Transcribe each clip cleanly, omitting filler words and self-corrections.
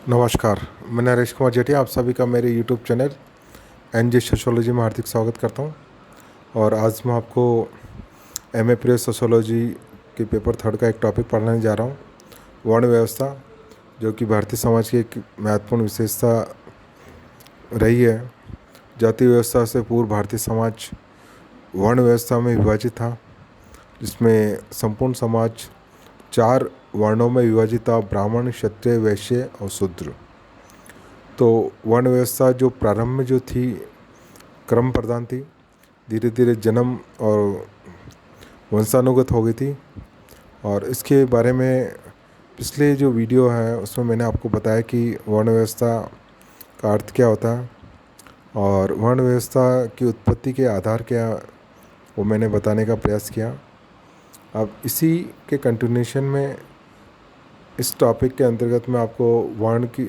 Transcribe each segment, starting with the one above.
नमस्कार, मैं नरेश कुमार जेठिया आप सभी का मेरे यूट्यूब चैनल एनजे सोशियोलॉजी में हार्दिक स्वागत करता हूं। और आज मैं आपको एमए प्रेस सोशियोलॉजी के पेपर थर्ड का एक टॉपिक पढ़ाने जा रहा हूं, वर्ण व्यवस्था, जो कि भारतीय समाज की एक महत्वपूर्ण विशेषता रही है। जाति व्यवस्था से पूर्व भारतीय समाज वर्ण व्यवस्था में विभाजित था, जिसमें संपूर्ण समाज 4 वर्णों में विभाजित था: ब्राह्मण, क्षत्रिय, वैश्य और शूद्र। तो वर्ण व्यवस्था जो प्रारंभ में जो थी क्रम प्रधान थी, धीरे धीरे जन्म और वंशानुगत हो गई थी। और इसके बारे में पिछले जो वीडियो है उसमें मैंने आपको बताया कि वर्ण व्यवस्था का अर्थ क्या होता है और वर्ण व्यवस्था की उत्पत्ति के आधार क्या, वो मैंने बताने का प्रयास किया। अब इसी के कंटिन्यूशन में इस टॉपिक के अंतर्गत मैं आपको वर्ण की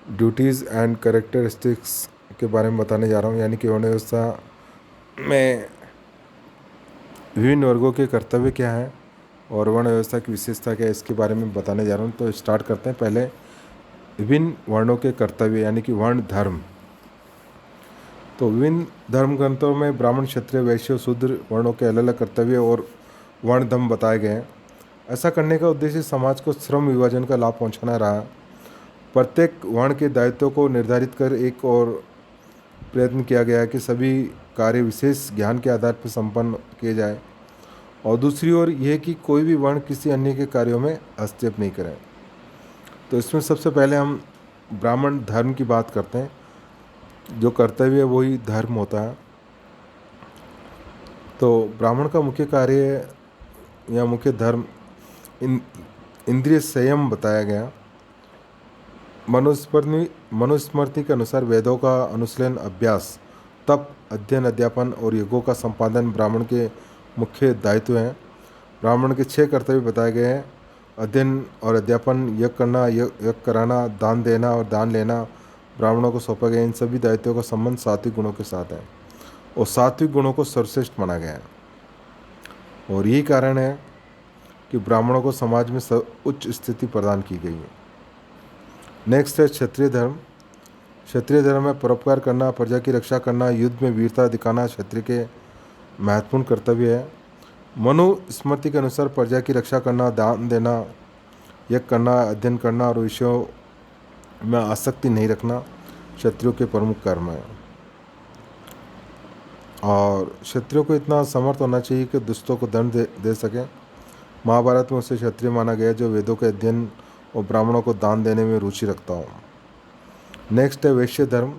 ड्यूटीज़ एंड कैरेक्टरिस्टिक्स के बारे में बताने जा रहा हूँ, यानी कि वर्ण व्यवस्था में विभिन्न वर्गों के कर्तव्य क्या हैं और वर्ण व्यवस्था की विशेषता क्या है, इसके बारे में बताने जा रहा हूँ। तो स्टार्ट करते हैं। पहले विभिन्न वर्णों के कर्तव्य यानी कि वर्ण धर्म। तो विभिन्न धर्म ग्रंथों में ब्राह्मण, क्षत्रिय, वैश्य, शूद्र वर्णों के अलग अलग कर्तव्य और वर्ण धर्म बताए गए हैं। ऐसा करने का उद्देश्य समाज को श्रम विभाजन का लाभ पहुँचाना रहा। प्रत्येक वर्ण के दायित्वों को निर्धारित कर एक और प्रयत्न किया गया है कि सभी कार्य विशेष ज्ञान के आधार पर संपन्न किए जाए, और दूसरी ओर यह कि कोई भी वर्ण किसी अन्य के कार्यों में हस्तक्षेप नहीं करें। तो इसमें सबसे पहले हम ब्राह्मण धर्म की बात करते हैं। जो कर्तव्य वही धर्म होता है। तो ब्राह्मण का मुख्य कार्य या मुख्य धर्म इंद्रिय संयम बताया गया। मनुस्मृति के अनुसार वेदों का अनुशीलन, अभ्यास, तप, अध्ययन, अध्यापन और यज्ञों का संपादन ब्राह्मण के मुख्य दायित्व हैं। ब्राह्मण के 6 कर्तव्य बताए गए हैं: अध्ययन और अध्यापन, यज्ञ करना, यज्ञ कराना, दान देना और दान लेना ब्राह्मणों को सौंपा गया। इन सभी दायित्वों का संबंध सात्विक गुणों के साथ है और सात्विक गुणों को सर्वश्रेष्ठ माना गया है। और यही कारण है कि ब्राह्मणों को समाज में उच्च स्थिति प्रदान की गई है। नेक्स्ट है क्षत्रिय धर्म। क्षत्रिय धर्म में परोपकार करना, प्रजा की रक्षा करना, युद्ध में वीरता दिखाना क्षत्रिय के महत्वपूर्ण कर्तव्य है। मनुस्मृति के अनुसार प्रजा की रक्षा करना, दान देना, यज्ञ करना, अध्ययन करना और विषयों में आसक्ति नहीं रखना क्षत्रियों के प्रमुख कर्म है। और क्षत्रियों को इतना समर्थ होना चाहिए कि दुष्टों को दंड दे सके। महाभारत में उसे क्षत्रिय माना गया जो वेदों के अध्ययन और ब्राह्मणों को दान देने में रुचि रखता हो। नेक्स्ट है वैश्य धर्म।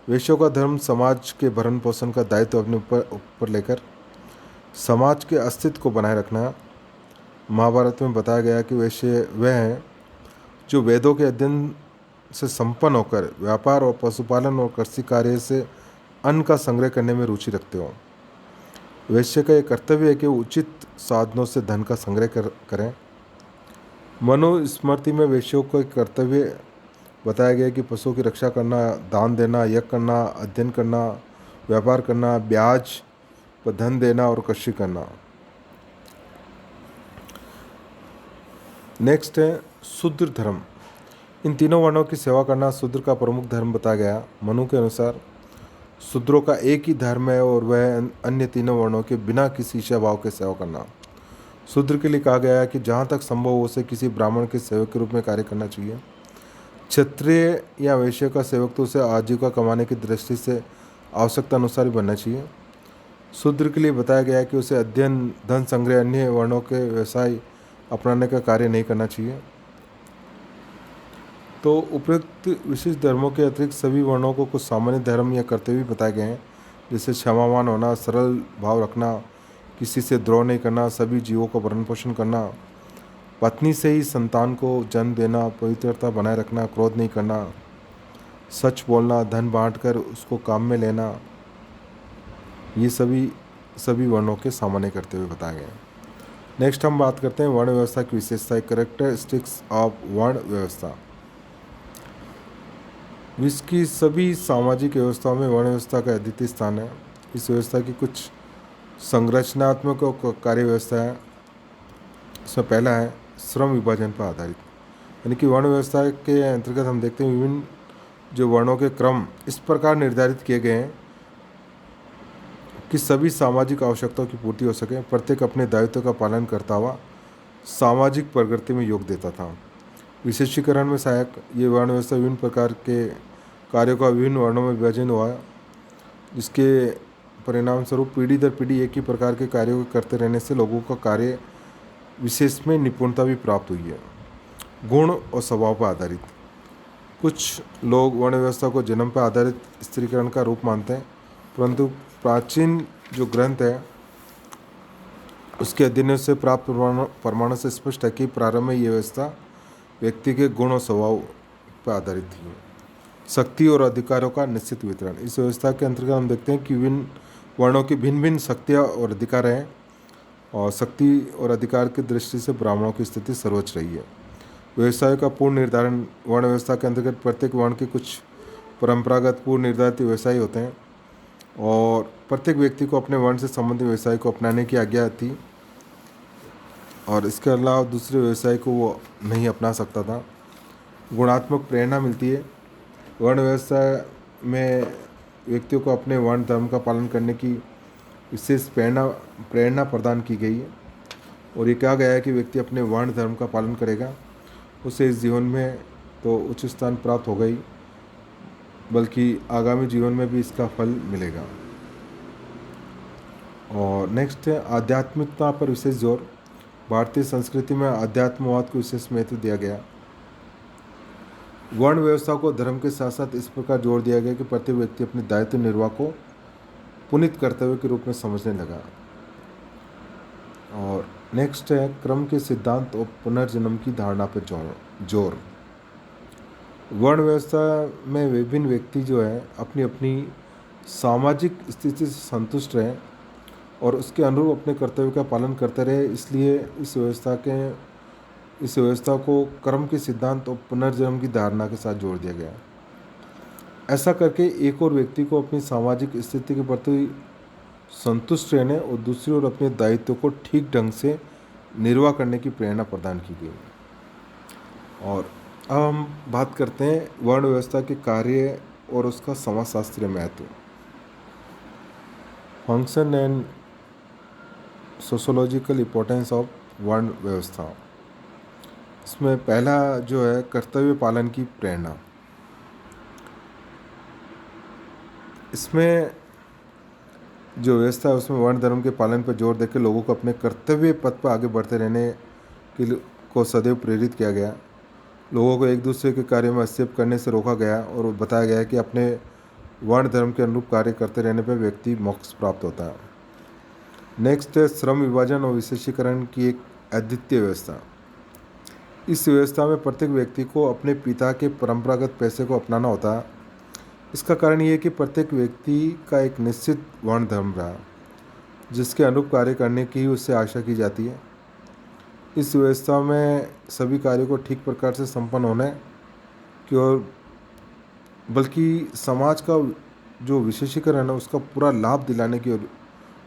वैश्यों का धर्म समाज के भरण पोषण का दायित्व अपने ऊपर लेकर समाज के अस्तित्व को बनाए रखना है। महाभारत में बताया गया कि वैश्य वह हैं जो वेदों के अध्ययन से संपन्न होकर व्यापार और पशुपालन और कृषि कार्य से अन्न का संग्रह करने में रुचि रखते हो। वैश्य का यह कर्तव्य है कि उचित साधनों से धन का संग्रह करें। मनुस्मृति में वैश्यों को एक कर्तव्य बताया गया कि पशुओं की रक्षा करना, दान देना, यज्ञ करना, अध्ययन करना, व्यापार करना, ब्याज पर धन देना और कृषि करना। नेक्स्ट है शूद्र धर्म। इन तीनों वर्णों की सेवा करना शूद्र का प्रमुख धर्म बताया गया। मनु के अनुसार शूद्रों का एक ही धर्म है और वह अन्य तीनों वर्णों के बिना किसी ईर्ष्या के सेवा करना। शूद्र के लिए कहा गया है कि जहाँ तक संभव हो उसे किसी ब्राह्मण के सेवक के रूप में कार्य करना चाहिए। क्षत्रिय या वैश्य का सेवक तो उसे आजीविका कमाने की दृष्टि से आवश्यकता अनुसार ही बनना चाहिए। शूद्र के लिए बताया गया है कि उसे अध्ययन, धन संग्रह, अन्य वर्णों के व्यवसाय अपनाने का कार्य नहीं करना चाहिए। तो उपयुक्त विशिष्ट धर्मों के अतिरिक्त सभी वर्णों को कुछ सामान्य धर्म या कर्तव्य बताए गए हैं, जैसे क्षमावान होना, सरल भाव रखना, किसी से द्रोह नहीं करना, सभी जीवों का भरण पोषण करना, पत्नी से ही संतान को जन्म देना, पवित्रता बनाए रखना, क्रोध नहीं करना, सच बोलना, धन बांटकर उसको काम में लेना। ये सभी वर्णों के सामान्य कर्तव्य बताए गए हैं। नेक्स्ट हम बात करते हैं वर्ण व्यवस्था की विशेषता, कैरेक्टरिस्टिक्स ऑफ वर्ण व्यवस्था। विश्व की सभी सामाजिक व्यवस्थाओं में वर्ण व्यवस्था का अद्वितीय स्थान है। इस व्यवस्था की कुछ संरचनात्मक कार्य व्यवस्था है। इसमें पहला है श्रम विभाजन पर आधारित। यानी कि वर्ण व्यवस्था के अंतर्गत हम देखते हैं विभिन्न जो वर्णों के क्रम इस प्रकार निर्धारित किए गए हैं कि सभी सामाजिक आवश्यकताओं की पूर्ति हो सके। प्रत्येक अपने दायित्व का पालन करता हुआ सामाजिक प्रगति में योग देता था। विशेषीकरण में सहायक ये वर्ण व्यवस्था विभिन्न प्रकार के कार्यों का विभिन्न वर्णों में विभाजन हुआ, जिसके परिणाम स्वरूप पीढ़ी दर पीढ़ी एक ही प्रकार के कार्यों को करते रहने से लोगों का कार्य विशेष में निपुणता भी प्राप्त हुई है। गुण और स्वभाव पर आधारित कुछ लोग वर्ण व्यवस्था को जन्म पर आधारित स्त्रीकरण का रूप मानते हैं, परंतु प्राचीन जो ग्रंथ है उसके अध्ययन से प्राप्त प्रमाणों से स्पष्ट है कि प्रारंभ में ये व्यवस्था व्यक्ति के गुण और स्वभाव पर आधारित थी। शक्ति और अधिकारों का निश्चित वितरण इस व्यवस्था के अंतर्गत हम देखते हैं कि विभिन्न वर्णों की भिन्न भिन्न शक्तियाँ और अधिकार हैं, और शक्ति और अधिकार की दृष्टि से ब्राह्मणों की स्थिति सर्वोच्च रही है। व्यवसाय का पूर्ण निर्धारण वर्ण व्यवस्था के अंतर्गत प्रत्येक वर्ण के कुछ परंपरागत पूर्व निर्धारित व्यवसाय होते हैं, और प्रत्येक व्यक्ति को अपने वर्ण से संबंधित व्यवसाय को अपनाने की आज्ञा थी, और इसके अलावा दूसरे व्यवसाय को वो नहीं अपना सकता था। गुणात्मक प्रेरणा मिलती है। वर्ण व्यवस्था में व्यक्तियों को अपने वर्ण धर्म का पालन करने की विशेष प्रेरणा प्रदान की गई है, और ये कहा गया है कि व्यक्ति अपने वर्ण धर्म का पालन करेगा उसे इस जीवन में तो उच्च स्थान प्राप्त होगा ही, बल्कि आगामी जीवन में भी इसका फल मिलेगा। और नेक्स्ट है आध्यात्मिकता पर विशेष जोर। भारतीय संस्कृति में अध्यात्मवाद को विशेष महत्व दिया गया। वर्ण व्यवस्था को धर्म के साथ साथ इस प्रकार जोड़ दिया गया कि प्रत्येक व्यक्ति अपने दायित्व निर्वाह को पुनीत कर्तव्य के रूप में समझने लगा। और नेक्स्ट है क्रम के सिद्धांत और पुनर्जन्म की धारणा पर जोर। वर्ण व्यवस्था में विभिन्न व्यक्ति जो है अपनी अपनी सामाजिक स्थिति से संतुष्ट रहे और उसके अनुरूप अपने कर्तव्य का पालन करते रहे, इसलिए इस व्यवस्था को कर्म के सिद्धांत और पुनर्जन्म की धारणा के साथ जोड़ दिया गया। ऐसा करके एक और व्यक्ति को अपनी सामाजिक स्थिति के प्रति संतुष्ट रहने और दूसरी ओर अपने दायित्व को ठीक ढंग से निर्वाह करने की प्रेरणा प्रदान की गई। और अब हम बात करते हैं वर्ण व्यवस्था के कार्य और उसका समाजशास्त्रीय महत्व। Function and sociological importance of वर्ण व्यवस्था। इसमें पहला जो है कर्तव्य पालन की प्रेरणा। इसमें जो व्यवस्था है उसमें वर्ण धर्म के पालन पर जोर देकर लोगों को अपने कर्तव्य पथ पर आगे बढ़ते रहने को सदैव प्रेरित किया गया। लोगों को एक दूसरे के कार्यों में हस्तक्षेप करने से रोका गया और बताया गया कि अपने वर्ण धर्म के अनुरूप कार्य करते रहने पर व्यक्ति मोक्ष प्राप्त होता है। नेक्स्ट है श्रम विभाजन और विशेषीकरण की एक अद्वितीय व्यवस्था। इस व्यवस्था में प्रत्येक व्यक्ति को अपने पिता के परंपरागत पैसे को अपनाना होता है। इसका कारण ये है कि प्रत्येक व्यक्ति का एक निश्चित वर्ण धर्म रहा जिसके अनुरूप कार्य करने की उससे आशा की जाती है। इस व्यवस्था में सभी कार्यों को ठीक प्रकार से संपन्न होने की ओर बल्कि समाज का जो विशेषीकरण है उसका पूरा लाभ दिलाने की ओर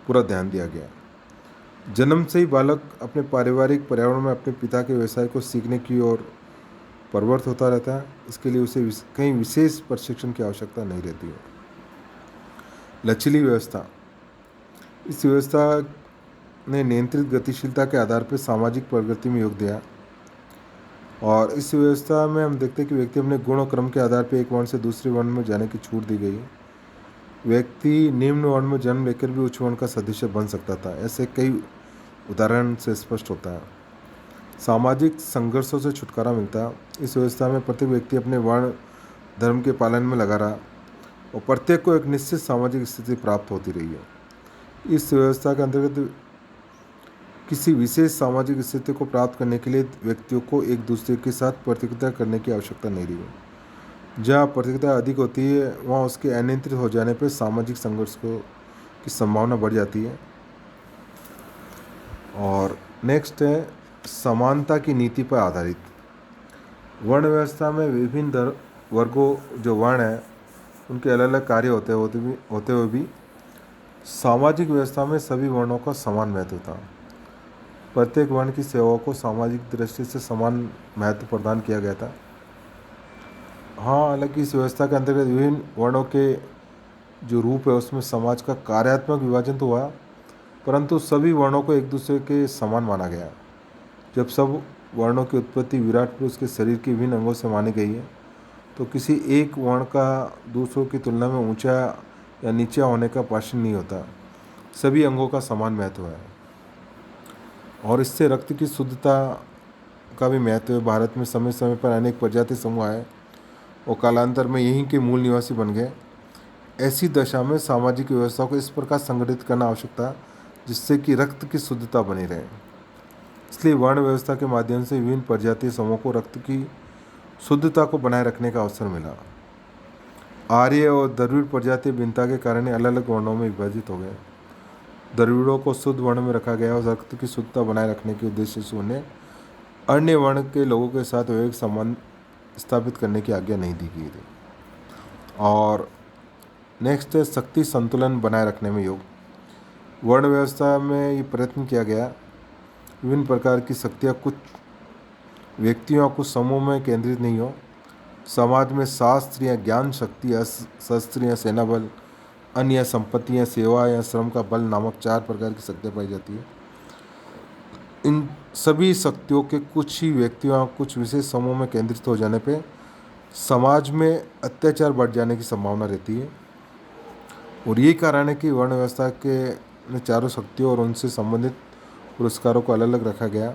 पूरा ध्यान दिया गया। जन्म से ही बालक अपने पारिवारिक पर्यावरण में अपने पिता के व्यवसाय को सीखने की ओर प्रवृत्त होता रहता है। इसके लिए उसे कहीं विशेष प्रशिक्षण की आवश्यकता नहीं रहती है। लचीली व्यवस्था। इस व्यवस्था ने नियंत्रित गतिशीलता के आधार पर सामाजिक प्रगति में योग दिया, और इस व्यवस्था में हम देखते हैं कि व्यक्ति अपने गुण और क्रम के आधार पर एक वर्ण से दूसरे वर्ण में जाने की छूट दी गई। व्यक्ति निम्न वर्ण में जन्म लेकर भी उच्च वर्ण का सदस्य बन सकता था। ऐसे कई उदाहरण से स्पष्ट होता है। सामाजिक संघर्षों से छुटकारा मिलता है। इस व्यवस्था में प्रत्येक व्यक्ति अपने वर्ण धर्म के पालन में लगा रहा और प्रत्येक को एक निश्चित सामाजिक स्थिति प्राप्त होती रही है। इस व्यवस्था के अंतर्गत किसी विशेष सामाजिक स्थिति को प्राप्त करने के लिए व्यक्तियों को एक दूसरे के साथ प्रतियोगिता करने की आवश्यकता नहीं रही है। जहाँ प्रतियोगिता अधिक होती है वहाँ उसके अनियंत्रित हो जाने पर सामाजिक संघर्ष की संभावना बढ़ जाती है। और नेक्स्ट है समानता की नीति पर आधारित। वर्ण व्यवस्था में विभिन्न वर्गों जो वर्ण है उनके अलग अलग कार्य होते हुए भी सामाजिक व्यवस्था में सभी वर्णों का समान महत्व था। प्रत्येक वर्ण की सेवाओं को सामाजिक दृष्टि से समान महत्व प्रदान किया गया था। हाँ, हालांकि इस व्यवस्था के अंतर्गत विभिन्न वर्णों के जो रूप है उसमें समाज का कार्यात्मक विभाजन तो हुआ, परंतु सभी वर्णों को एक दूसरे के समान माना गया। जब सब वर्णों की उत्पत्ति विराट पुरुष के शरीर के विभिन्न अंगों से मानी गई है, तो किसी एक वर्ण का दूसरों की तुलना में ऊंचा या नीचा होने का प्रश्न नहीं होता। सभी अंगों का समान महत्व है और इससे रक्त की शुद्धता का भी महत्व है। भारत में समय समय पर अनेक प्रजाति समूह आए और कालांतर में यहीं के मूल निवासी बन गए। ऐसी दशा में सामाजिक व्यवस्था को इस प्रकार संगठित करना आवश्यक था जिससे कि रक्त की शुद्धता बनी रहे। इसलिए वर्ण व्यवस्था के माध्यम से विभिन्न प्रजातीय समूहों को रक्त की शुद्धता को बनाए रखने का अवसर मिला। आर्य और द्रविड़ प्रजातीय भिन्नता के कारण अलग अलग वर्णों में विभाजित हो गए। द्रविड़ों को शुद्ध वर्ण में रखा गया और रक्त की शुद्धता बनाए रखने के उद्देश्य से उन्हें अन्य वर्ण के लोगों के साथ वैवाहिक संबंध स्थापित करने की आज्ञा नहीं दी गई थी। और नेक्स्ट है शक्ति संतुलन बनाए रखने में योग। वर्ण व्यवस्था में ये प्रयत्न किया गया विभिन्न प्रकार की शक्तियाँ कुछ व्यक्तियों कुछ समूह में केंद्रित नहीं हो। समाज में शास्त्र या ज्ञान शक्ति या शस्त्र या सेना बल, अन्य संपत्ति या सेवा या श्रम का बल नामक 4 प्रकार की शक्तियाँ पाई जाती है। इन सभी शक्तियों के कुछ ही व्यक्तियों कुछ विशेष समूह में केंद्रित हो जाने पे समाज में अत्याचार बढ़ जाने की संभावना रहती है। और यही कारण है कि वर्ण व्यवस्था के चारों शक्तियों और उनसे संबंधित पुरस्कारों को अलग अलग रखा गया।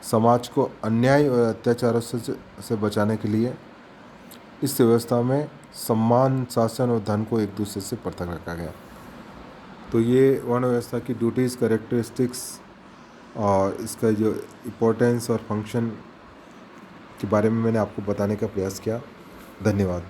समाज को अन्याय और अत्याचारों से बचाने के लिए इस व्यवस्था में सम्मान, शासन और धन को एक दूसरे से पृथक रखा गया। तो ये वर्ण व्यवस्था की ड्यूटीज़, कैरेक्टरिस्टिक्स और इसका जो इम्पोर्टेंस और फंक्शन के बारे में मैंने आपको बताने का प्रयास किया। धन्यवाद।